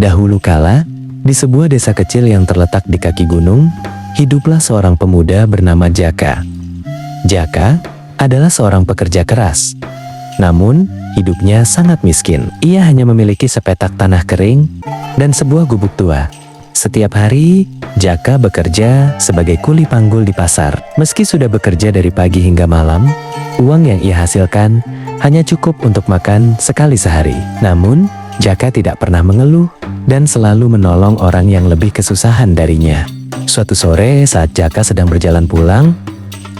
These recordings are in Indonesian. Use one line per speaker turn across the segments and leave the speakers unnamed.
Dahulu kala, di sebuah desa kecil yang terletak di kaki gunung, hiduplah seorang pemuda bernama Jaka. Jaka adalah seorang pekerja keras. Namun, hidupnya sangat miskin. Ia hanya memiliki sepetak tanah kering dan sebuah gubuk tua. Setiap hari, Jaka bekerja sebagai kuli panggul di pasar. Meski sudah bekerja dari pagi hingga malam, uang yang ia hasilkan hanya cukup untuk makan sekali sehari. Namun, Jaka tidak pernah mengeluh dan selalu menolong orang yang lebih kesusahan darinya. Suatu sore saat Jaka sedang berjalan pulang,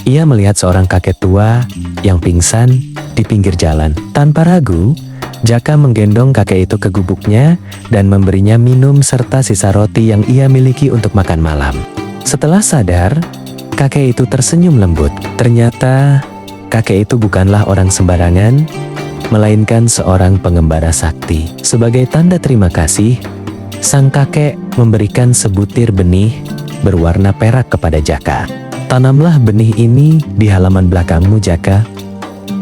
ia melihat seorang kakek tua yang pingsan di pinggir jalan. Tanpa ragu, Jaka menggendong kakek itu ke gubuknya dan memberinya minum serta sisa roti yang ia miliki untuk makan malam. Setelah sadar, kakek itu tersenyum lembut. Ternyata, kakek itu bukanlah orang sembarangan, melainkan seorang pengembara sakti. Sebagai tanda terima kasih, sang kakek memberikan sebutir benih berwarna perak kepada Jaka. Tanamlah benih ini di halaman belakangmu, Jaka.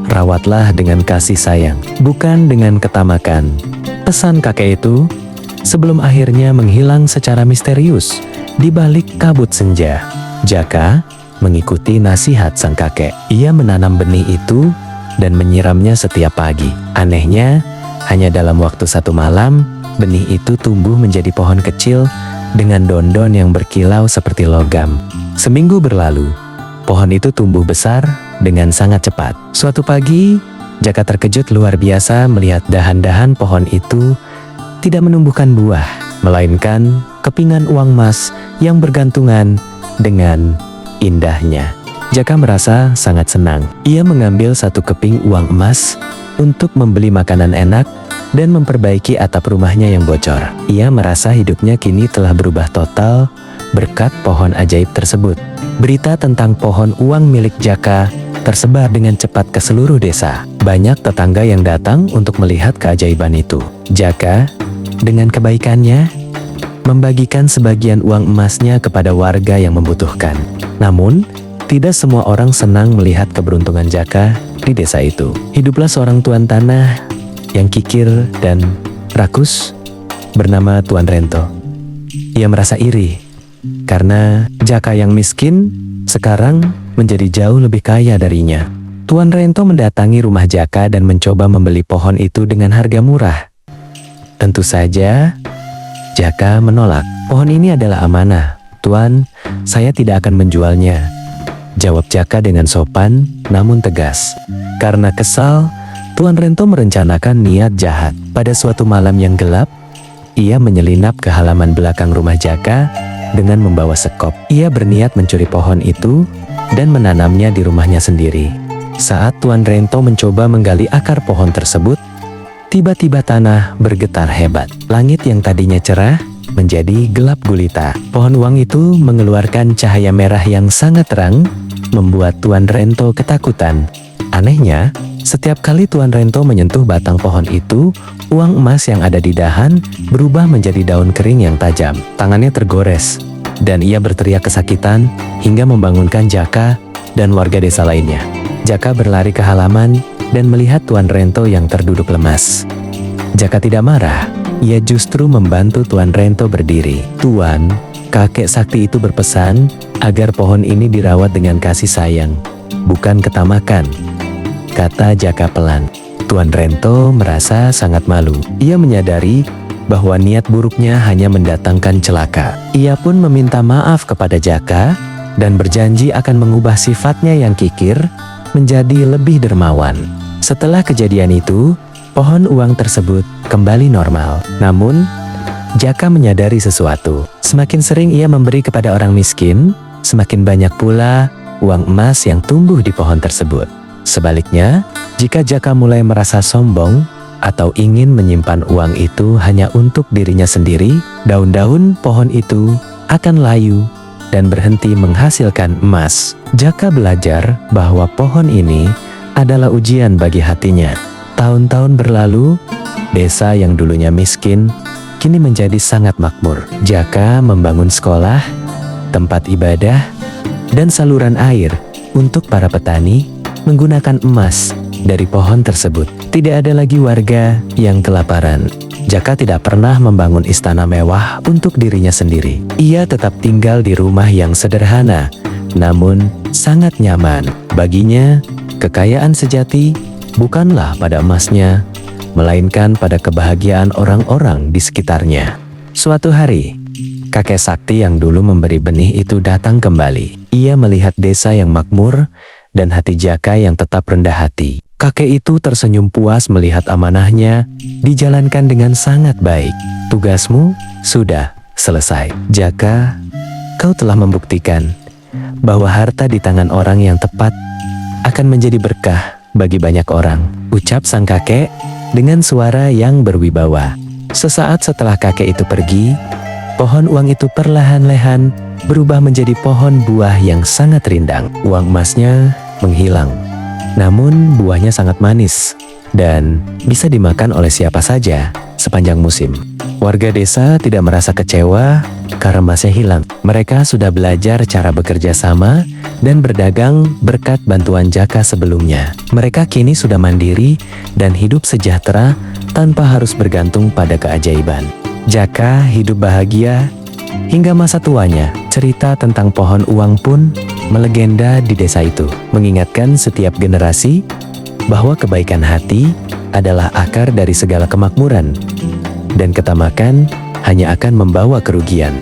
Rawatlah dengan kasih sayang, bukan dengan ketamakan. Pesan kakek itu sebelum akhirnya menghilang secara misterius di balik kabut senja. Jaka mengikuti nasihat sang kakek. Ia menanam benih itu dan menyiramnya setiap pagi. Anehnya, hanya dalam waktu 1 malam, benih itu tumbuh menjadi pohon kecil dengan daun-daun yang berkilau seperti logam. Seminggu berlalu, pohon itu tumbuh besar dengan sangat cepat. Suatu pagi, Jaka terkejut luar biasa melihat dahan-dahan pohon itu tidak menumbuhkan buah, melainkan kepingan uang emas yang bergantungan dengan indahnya. Jaka merasa sangat senang. Ia mengambil 1 keping uang emas untuk membeli makanan enak dan memperbaiki atap rumahnya yang bocor. Ia merasa hidupnya kini telah berubah total berkat pohon ajaib tersebut. Berita tentang pohon uang milik Jaka tersebar dengan cepat ke seluruh desa. Banyak tetangga yang datang untuk melihat keajaiban itu. Jaka, dengan kebaikannya, membagikan sebagian uang emasnya kepada warga yang membutuhkan. Namun, tidak semua orang senang melihat keberuntungan Jaka di desa itu. Hiduplah seorang tuan tanah yang kikir dan rakus bernama Tuan Rento. Ia merasa iri karena Jaka yang miskin sekarang menjadi jauh lebih kaya darinya. Tuan Rento mendatangi rumah Jaka dan mencoba membeli pohon itu dengan harga murah. Tentu saja, Jaka menolak. Pohon ini adalah amanah. Tuan, saya tidak akan menjualnya, jawab Jaka dengan sopan namun tegas. Karena kesal, Tuan Rento merencanakan niat jahat. Pada suatu malam yang gelap, ia menyelinap ke halaman belakang rumah Jaka dengan membawa sekop. Ia berniat mencuri pohon itu dan menanamnya di rumahnya sendiri. Saat Tuan Rento mencoba menggali akar pohon tersebut, tiba-tiba tanah bergetar hebat. Langit yang tadinya cerah menjadi gelap gulita. Pohon uang itu mengeluarkan cahaya merah yang sangat terang, membuat Tuan Rento ketakutan. Anehnya, setiap kali Tuan Rento menyentuh batang pohon itu, uang emas yang ada di dahan berubah menjadi daun kering yang tajam. Tangannya tergores, dan ia berteriak kesakitan hingga membangunkan Jaka dan warga desa lainnya. Jaka berlari ke halaman dan melihat Tuan Rento yang terduduk lemas. Jaka tidak marah, ia justru membantu Tuan Rento berdiri. Tuan, kakek sakti itu berpesan agar pohon ini dirawat dengan kasih sayang, bukan ketamakan, kata Jaka pelan. Tuan Rento merasa sangat malu. Ia menyadari bahwa niat buruknya hanya mendatangkan celaka. Ia pun meminta maaf kepada Jaka dan berjanji akan mengubah sifatnya yang kikir menjadi lebih dermawan. Setelah kejadian itu, pohon uang tersebut kembali normal. Namun, Jaka menyadari sesuatu. Semakin sering ia memberi kepada orang miskin, semakin banyak pula uang emas yang tumbuh di pohon tersebut. Sebaliknya, jika Jaka mulai merasa sombong atau ingin menyimpan uang itu hanya untuk dirinya sendiri, daun-daun pohon itu akan layu dan berhenti menghasilkan emas. Jaka belajar bahwa pohon ini adalah ujian bagi hatinya. Tahun-tahun berlalu, desa yang dulunya miskin kini menjadi sangat makmur. Jaka membangun sekolah, tempat ibadah, dan saluran air untuk para petani menggunakan emas dari pohon tersebut. Tidak ada lagi warga yang kelaparan. Jaka tidak pernah membangun istana mewah untuk dirinya sendiri. Ia tetap tinggal di rumah yang sederhana, namun sangat nyaman. Baginya, kekayaan sejati bukanlah pada emasnya, melainkan pada kebahagiaan orang-orang di sekitarnya. Suatu hari, kakek sakti yang dulu memberi benih itu datang kembali. Ia melihat desa yang makmur dan hati Jaka yang tetap rendah hati. Kakek itu tersenyum puas melihat amanahnya dijalankan dengan sangat baik. Tugasmu sudah selesai. Jaka, kau telah membuktikan bahwa harta di tangan orang yang tepat akan menjadi berkah bagi banyak orang, ucap sang kakek dengan suara yang berwibawa. Sesaat setelah kakek itu pergi, pohon uang itu perlahan-lahan berubah menjadi pohon buah yang sangat rindang. Uang emasnya menghilang. Namun buahnya sangat manis dan bisa dimakan oleh siapa saja sepanjang musim. Warga desa tidak merasa kecewa karena emasnya hilang. Mereka sudah belajar cara bekerja sama dan berdagang berkat bantuan Jaka sebelumnya. Mereka kini sudah mandiri dan hidup sejahtera tanpa harus bergantung pada keajaiban. Jaka hidup bahagia hingga masa tuanya. Cerita tentang pohon uang pun melegenda di desa itu, mengingatkan setiap generasi bahwa kebaikan hati adalah akar dari segala kemakmuran, dan ketamakan hanya akan membawa kerugian.